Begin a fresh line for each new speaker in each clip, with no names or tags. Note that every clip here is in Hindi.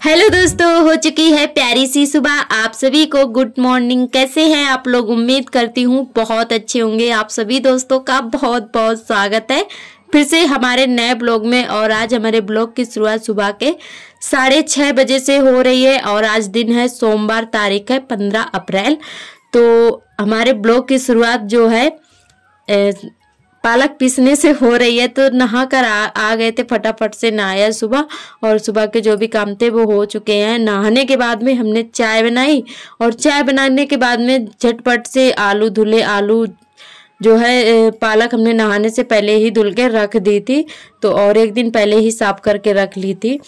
हेलो दोस्तों, हो चुकी है प्यारी सी सुबह। आप सभी को गुड मॉर्निंग। कैसे हैं आप लोग? उम्मीद करती हूँ बहुत अच्छे होंगे। आप सभी दोस्तों का बहुत बहुत स्वागत है फिर से हमारे नए ब्लॉग में। और आज हमारे ब्लॉग की शुरुआत सुबह के 6:30 बजे से हो रही है और आज दिन है सोमवार, तारीख है 15 अप्रैल। तो हमारे ब्लॉग की शुरुआत जो है पालक पीसने से हो रही है। तो नहा कर आ गए थे, फटाफट से नहाया सुबह और सुबह के जो भी काम थे वो हो चुके हैं। नहाने के बाद में हमने चाय बनाई और चाय बनाने के बाद में झटपट से आलू धुले। आलू जो है पालक हमने नहाने से पहले ही धुल के रख दी थी, तो और एक दिन पहले ही साफ करके रख ली थी।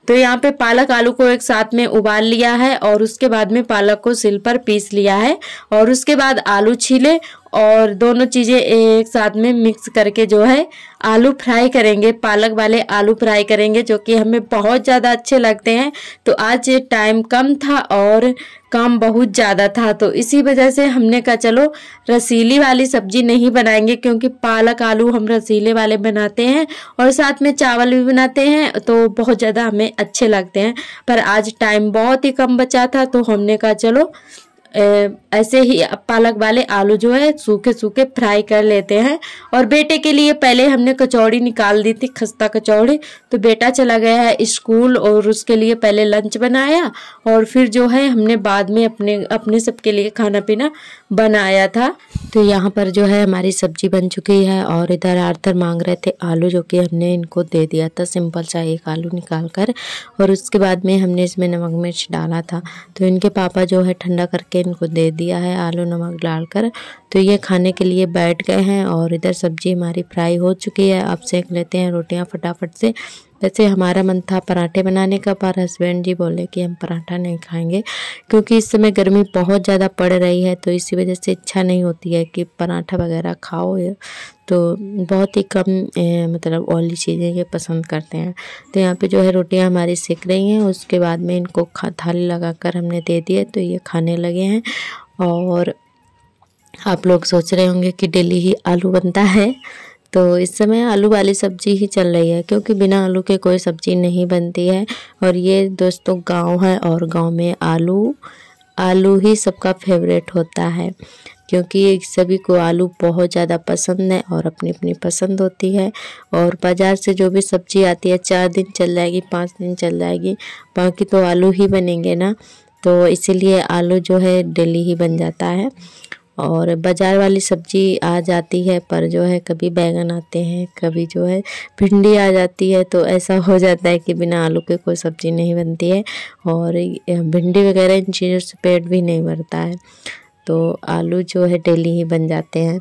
तो यहाँ पे पालक आलू को एक साथ में उबाल लिया है और उसके बाद में पालक को सिल पर पीस लिया है और उसके बाद आलू छीले और दोनों चीज़ें एक साथ में मिक्स करके जो है आलू फ्राई करेंगे। पालक वाले आलू फ्राई करेंगे जो कि हमें बहुत ज़्यादा अच्छे लगते हैं। तो आज टाइम कम था और काम बहुत ज़्यादा था, तो इसी वजह से हमने कहा चलो रसीली वाली सब्जी नहीं बनाएंगे, क्योंकि पालक आलू हम रसीले वाले बनाते हैं और साथ में चावल भी बनाते हैं तो बहुत ज़्यादा हमें अच्छे लगते हैं। पर आज टाइम बहुत ही कम बचा था तो हमने कहा चलो ऐसे ही पालक वाले आलू जो है सूखे सूखे फ्राई कर लेते हैं। और बेटे के लिए पहले हमने कचौड़ी निकाल दी थी, खस्ता कचौड़ी। तो बेटा चला गया है स्कूल और उसके लिए पहले लंच बनाया और फिर जो है हमने बाद में अपने सबके लिए खाना पीना बनाया था। तो यहाँ पर जो है हमारी सब्जी बन चुकी है और इधर आर्थर मांग रहे थे आलू, जो कि हमने इनको दे दिया था सिंपल सा एक आलू निकाल कर। और उसके बाद में हमने इसमें नमक मिर्च डाला था, तो इनके पापा जो है ठंडा करके इनको दे दिया है आलू नमक डालकर। तो ये खाने के लिए बैठ गए हैं और इधर सब्जी हमारी फ्राई हो चुकी है। अब सेक लेते हैं रोटियां फटाफट से। वैसे हमारा मन था पराठे बनाने का, पर हस्बैंड जी बोले कि हम पराठा नहीं खाएंगे, क्योंकि इस समय गर्मी बहुत ज़्यादा पड़ रही है। तो इसी वजह से इच्छा नहीं होती है कि पराठा वगैरह खाओ, तो बहुत ही कम मतलब ऑयली चीज़ें ये पसंद करते हैं। तो यहाँ पे जो है रोटियां हमारी सेक रही हैं, उसके बाद में इनको थाली लगाकर हमने दे दिए तो ये खाने लगे हैं। और आप लोग सोच रहे होंगे कि डेली ही आलू बनता है, तो इस समय आलू वाली सब्जी ही चल रही है, क्योंकि बिना आलू के कोई सब्जी नहीं बनती है। और ये दोस्तों गांव है और गांव में आलू ही सबका फेवरेट होता है, क्योंकि सभी को आलू बहुत ज़्यादा पसंद है और अपनी अपनी पसंद होती है। और बाज़ार से जो भी सब्जी आती है 4 दिन चल जाएगी, 5 दिन चल जाएगी, बाकी तो आलू ही बनेंगे ना। तो इसीलिए आलू जो है डेली ही बन जाता है। और बाज़ार वाली सब्जी आ जाती है, पर जो है कभी बैगन आते हैं, कभी जो है भिंडी आ जाती है, तो ऐसा हो जाता है कि बिना आलू के कोई सब्जी नहीं बनती है। और भिंडी वगैरह इन चीज़ों से पेट भी नहीं भरता है, तो आलू जो है डेली ही बन जाते हैं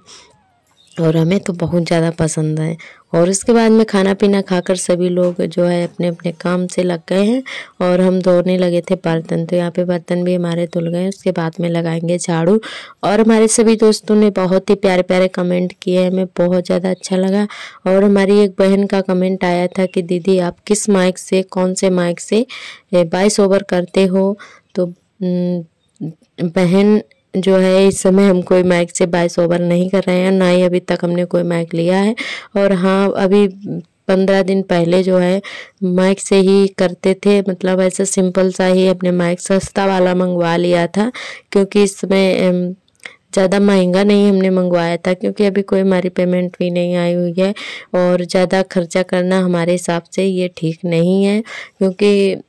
और हमें तो बहुत ज़्यादा पसंद है। और उसके बाद में खाना पीना खाकर सभी लोग जो है अपने अपने काम से लग गए हैं और हम धोने लगे थे बर्तन। तो यहाँ पे बर्तन भी हमारे धुल गए, उसके बाद में लगाएंगे झाड़ू। और हमारे सभी दोस्तों ने बहुत ही प्यारे प्यारे कमेंट किए, हमें बहुत ज़्यादा अच्छा लगा। और हमारी एक बहन का कमेंट आया था कि दीदी आप किस माइक से, कौन से माइक से वॉइस ओवर करते हो। तो बहन जो है इस समय हम कोई माइक से वॉइस ओवर नहीं कर रहे हैं, ना ही अभी तक हमने कोई माइक लिया है। और हाँ, अभी 15 दिन पहले जो है माइक से ही करते थे, मतलब ऐसा सिंपल सा ही अपने माइक सस्ता वाला मंगवा लिया था, क्योंकि इसमें ज़्यादा महंगा नहीं हमने मंगवाया था, क्योंकि अभी कोई हमारी पेमेंट भी नहीं आई हुई है और ज़्यादा खर्चा करना हमारे हिसाब से ये ठीक नहीं है। क्योंकि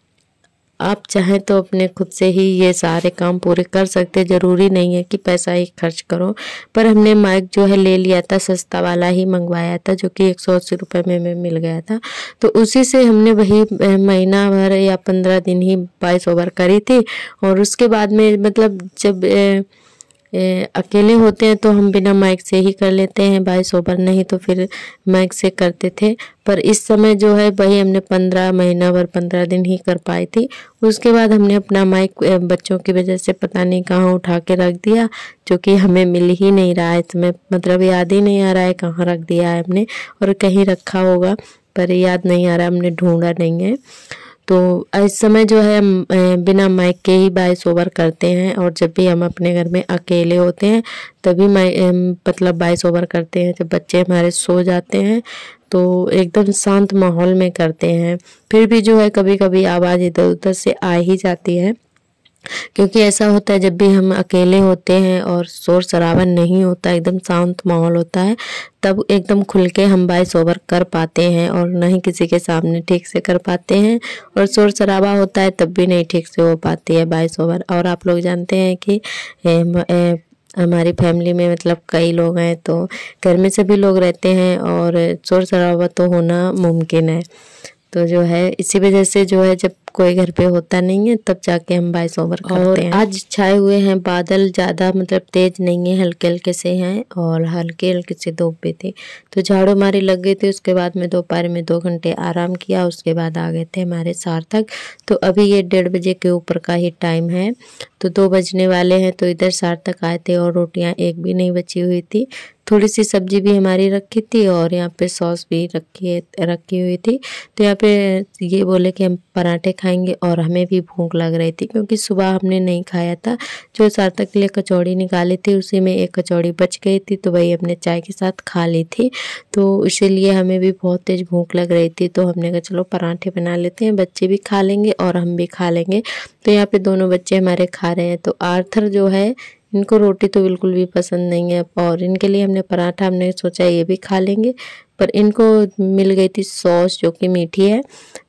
आप चाहें तो अपने खुद से ही ये सारे काम पूरे कर सकते, ज़रूरी नहीं है कि पैसा ही खर्च करो। पर हमने माइक जो है ले लिया था, सस्ता वाला ही मंगवाया था, जो कि 180 रुपये में मिल गया था। तो उसी से हमने वही महीना भर या 15 दिन ही वॉइस ओवर करी थी। और उसके बाद में मतलब जब अकेले होते हैं तो हम बिना माइक से ही कर लेते हैं वॉइस ओवर, नहीं तो फिर माइक से करते थे। पर इस समय जो है वही हमने 15 दिन ही कर पाई थी। उसके बाद हमने अपना माइक बच्चों की वजह से पता नहीं कहाँ उठा के रख दिया, जो कि हमें मिल ही नहीं रहा है इसमें, मतलब याद ही नहीं आ रहा है कहाँ रख दिया है हमने। और कहीं रखा होगा पर याद नहीं आ रहा, हमने ढूंढा नहीं है। तो इस समय जो है हम बिना माइक के ही वॉइस ओवर करते हैं। और जब भी हम अपने घर में अकेले होते हैं तभी मतलब वॉइस ओवर करते हैं, जब बच्चे हमारे सो जाते हैं तो एकदम शांत माहौल में करते हैं। फिर भी जो है कभी कभी आवाज़ इधर उधर से आ ही जाती है, क्योंकि ऐसा होता है जब भी हम अकेले होते हैं और शोर शराबा नहीं होता, एकदम शांत माहौल होता है, तब एकदम खुल के हम वॉइस ओवर कर पाते हैं और न ही किसी के सामने ठीक से कर पाते हैं। और शोर शराबा होता है तब भी नहीं ठीक से हो पाती है वॉइस ओवर। और आप लोग जानते हैं कि हमारी फैमिली में मतलब कई लोग हैं, तो घर में सभी लोग रहते हैं और शोर शराबा तो होना मुमकिन है। तो जो है इसी वजह से जो है जब कोई घर पे होता नहीं है तब जाके हम वॉइस ओवर करते हैं। आज छाए हुए हैं बादल, ज़्यादा मतलब तेज नहीं है, हल्के हल्के से हैं और हल्के हल्के से धूप भी थी। तो झाड़ू मारी लग गई थी। उसके बाद में दोपहर में 2 घंटे आराम किया, उसके बाद आ गए थे हमारे सार्थक। तो अभी ये 1:30 बजे के ऊपर का ही टाइम है, तो 2 बजने वाले हैं। तो इधर सार्थक आए थे और रोटियाँ एक भी नहीं बची हुई थी। थोड़ी सी सब्जी भी हमारी रखी थी और यहाँ पे सॉस भी रखी हुई थी। तो यहाँ पे ये बोले कि हम पराठे खाएंगे और हमें भी भूख लग रही थी, क्योंकि सुबह हमने नहीं खाया था। जो सार्थक के लिए कचौड़ी निकाली थी उसी में एक कचौड़ी बच गई थी, तो वही हमने चाय के साथ खा ली थी। तो इसीलिए हमें भी बहुत तेज भूख लग रही थी, तो हमने कहा चलो पराठे बना लेते हैं, बच्चे भी खा लेंगे और हम भी खा लेंगे। तो यहाँ पे दोनों बच्चे हमारे खा रहे हैं। तो आर्थर जो है, इनको रोटी तो बिल्कुल भी पसंद नहीं है और इनके लिए हमने पराठा, हमने सोचा ये भी खा लेंगे, पर इनको मिल गई थी सॉस जो कि मीठी है।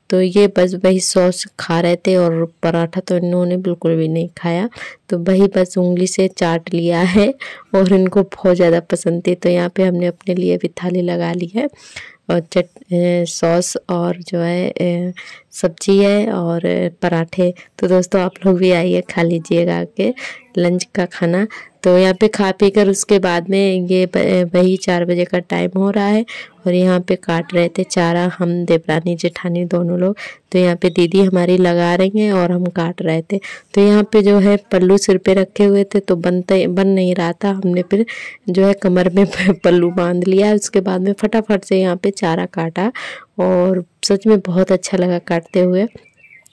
तो ये बस वही सॉस खा रहे थे और पराठा तो इन्होंने बिल्कुल भी नहीं खाया। तो वही बस उंगली से चाट लिया है और इनको बहुत ज़्यादा पसंद थी। तो यहाँ पे हमने अपने लिए भी थाली लगा ली है और सॉस और जो है सब्जी है और पराठे। तो दोस्तों आप लोग भी आइए, खा लीजिएगा के लंच का खाना। तो यहाँ पे खा पी कर उसके बाद में ये वही 4 बजे का टाइम हो रहा है और यहाँ पे काट रहे थे चारा हम, देवरानी जेठानी दोनों लोग। तो यहाँ पे दीदी हमारी लगा रही हैं और हम काट रहे थे। तो यहाँ पे जो है पल्लू सिर पे रखे हुए थे तो बन नहीं रहा था। हमने फिर जो है कमर में पल्लू बांध लिया। उसके बाद में फटाफट से यहाँ पे चारा काटा और सच में बहुत अच्छा लगा काटते हुए।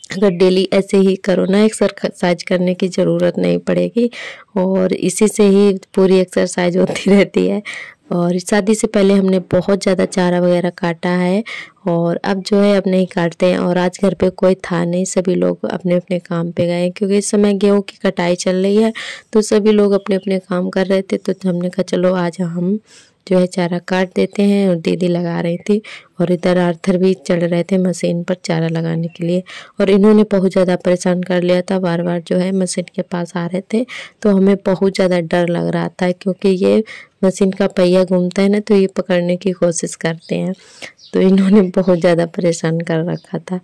अगर डेली ऐसे ही करो ना, एक्सरसाइज करने की ज़रूरत नहीं पड़ेगी और इसी से ही पूरी एक्सरसाइज होती रहती है। और शादी से पहले हमने बहुत ज़्यादा चारा वगैरह काटा है और अब जो है अब नहीं काटते हैं। और आज घर पे कोई था नहीं, सभी लोग अपने अपने काम पे गए, क्योंकि इस समय गेहूं की कटाई चल रही है, तो सभी लोग अपने अपने काम कर रहे थे। तो हमने कहा चलो आज हम जो है चारा काट देते हैं, और दीदी लगा रही थी और इधर आर्थर भी चल रहे थे मशीन पर चारा लगाने के लिए। और इन्होंने बहुत ज़्यादा परेशान कर लिया था, बार बार जो है मशीन के पास आ रहे थे। तो हमें बहुत ज़्यादा डर लग रहा था, क्योंकि ये मशीन का पहिया घूमता है ना, तो ये पकड़ने की कोशिश करते हैं। तो इन्होंने बहुत ज़्यादा परेशान कर रखा था।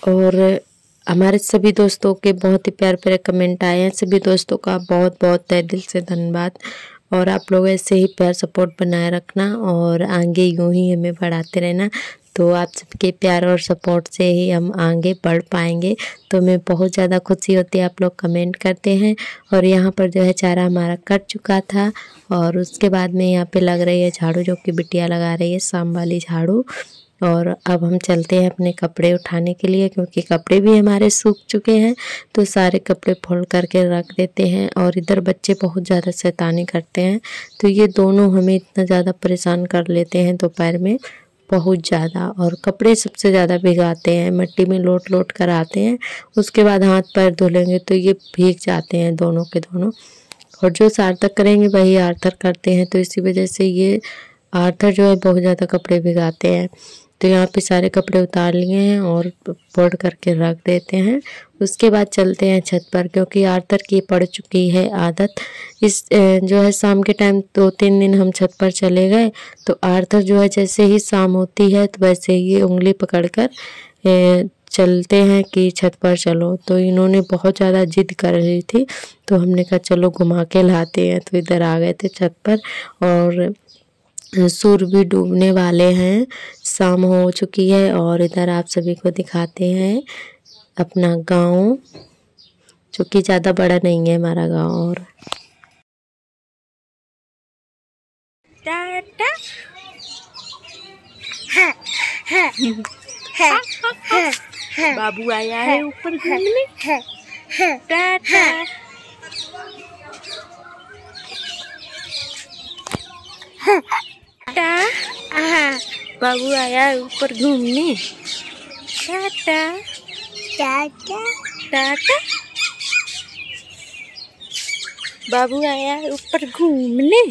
और हमारे सभी दोस्तों के बहुत ही प्यारे प्यारे कमेंट आए हैं। सभी दोस्तों का बहुत बहुत तहे दिल से धन्यवाद। और आप लोग ऐसे ही प्यार सपोर्ट बनाए रखना और आगे यूं ही हमें बढ़ाते रहना। तो आप सबके प्यार और सपोर्ट से ही हम आगे बढ़ पाएंगे। तो हमें बहुत ज़्यादा खुशी होती है, आप लोग कमेंट करते हैं। और यहाँ पर जो है चारा हमारा कट चुका था और उसके बाद में यहाँ पे लग रही है झाड़ू, जो कि बिटिया लगा रही है शाम वाली झाड़ू। और अब हम चलते हैं अपने कपड़े उठाने के लिए, क्योंकि कपड़े भी हमारे सूख चुके हैं। तो सारे कपड़े फोल्ड करके रख देते हैं। और इधर बच्चे बहुत ज़्यादा शैतानी करते हैं, तो ये दोनों हमें इतना ज़्यादा परेशान कर लेते हैं दोपहर में, बहुत ज़्यादा। और कपड़े सबसे ज़्यादा भिगाते हैं, मिट्टी में लोट लोट कर आते हैं, उसके बाद हाथ पैर धुलेंगे तो ये भीग जाते हैं दोनों के दोनों। और जो सार्थक करेंगे वही आर्थर करते हैं, तो इसी वजह से ये आर्थर जो है बहुत ज़्यादा कपड़े भिगाते हैं। तो यहाँ पे सारे कपड़े उतार लिए हैं और फोल्ड करके रख देते हैं। उसके बाद चलते हैं छत पर, क्योंकि आर्थर की पड़ चुकी है आदत। इस जो है शाम के टाइम 2-3 दिन हम छत पर चले गए, तो आर्थर जो है जैसे ही शाम होती है तो वैसे ही उंगली पकड़कर चलते हैं कि छत पर चलो। तो इन्होंने बहुत ज़्यादा जिद कर रही थी, तो हमने कहा चलो घुमा के लाते हैं। तो इधर आ गए थे छत पर और सूर्य भी डूबने वाले हैं, शाम हो चुकी है। और इधर आप सभी को दिखाते हैं अपना गांव, जो कि ज़्यादा बड़ा नहीं है हमारा गांव। और बाबू आया है ऊपर घूमने। बाबू आया है ऊपर घूमने। टाटा टाटा टाटा। बाबू आया है ऊपर घूमने।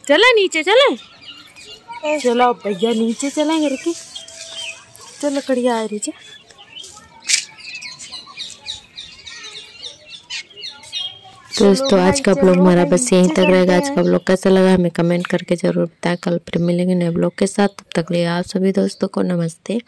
चला नीचे चले। चलो भैया नीचे चलेंगे। रुकी चलो लकड़ी आ रही है। दोस्तों आज का ब्लॉग हमारा बस यहीं तक रहेगा। आज का ब्लॉग कैसा लगा हमें कमेंट करके जरूर बताएं। कल फिर मिलेंगे नए ब्लॉग के साथ। तब तक लिए आप सभी दोस्तों को नमस्ते।